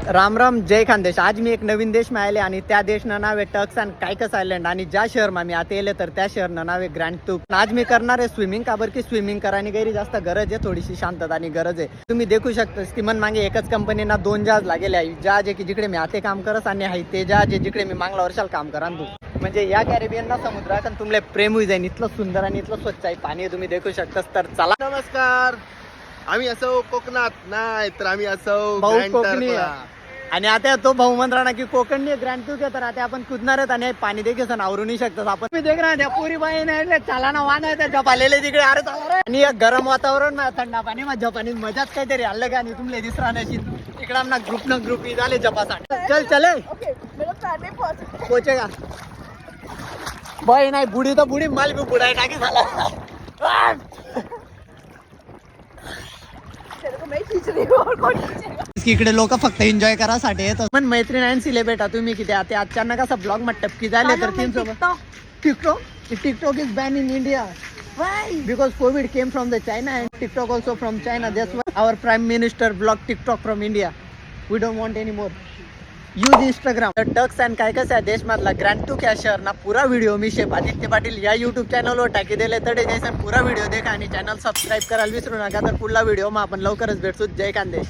राम राम, जय खानदेश. आज मी एक नवीन देश में आले आणि त्या देशनं नाव आहे टक्स अँड कायकस आयलंड. आणि ज्या शहरमा मी आता येले तर त्या शहरनं नाव आहे ग्रँड टूक. आज मी करणार आहे स्विमिंग. का बरं की स्विमिंग करायला गैरी जास्त गरज आहे, थोडीशी शांतता आणि गरज आहे. तुम्ही देखू शकता किमान मागे एकच कंपनीना 2 जहाज लागेले आहे. जहाज आहे की जिकडे मी आते काम करत आणि आहे ते जहाज आहे जिकडे मी मागल्या वर्षाला काम करा. म्हणजे या कॅरेबियनना समुद्रात तुमले प्रेम होई जाईल. इतलं सुंदर आणि इतलं स्वच्छ आहे पाणी, तुम्ही देखू शकता. तर चला. नमस्कार, आम्ही असो कोकणात नाही तर आम्ही असो भाऊ ग्रँड कोकणी टर्कला. आहे. आणि आता तो भाऊ म्हणतो ना की कोकणी ग्रँड टूक आहे, तर आता आपण कुदणार आहेत आणि पाणी देखील आवरू नाही शकतो आपण. तुम्ही देख ना त्या पुरी बाई नाही चालाना वाहन आहे त्या जपालेले तिकडे. अरे चाला रे. आणि एक गरम वातावरण थंडा पाणी माझ्या पाणी मजाच काहीतरी आलं का. आणि तुमले दिसरा नाही तिकडं ग्रुप झाले जपासाठी. चल चले पोचेगा बाई. नाही बुडी तर बुडी, माल बी बुडाय टाकी झाला. इकडे लोक फक्त एन्जॉय करासाठी येतात. पण मैत्रिणींशी ले बेटा तुम्ही किती आता अचानक असा ब्लॉग मध्ये टपकी झाले तर तीन सोबत. TikTok is banned in India. Why? Because COVID came from the China and TikTok also from China. That's why our Prime Minister blocked TikTok from India. We don't want any more. Use Instagram. टक्स and कायकस या देशमधला grand tour या शहरना पुरा video मी chef Aditya Patil या YouTube चॅनलवर टाकी दिले. तर जैसन पुरा व्हिडिओ देखा आणि चॅनल सबस्क्राईब करायला विसरू नका. तर पुढला व्हिडिओ मग आपण लवकरच भेटतो. जय खानदेश.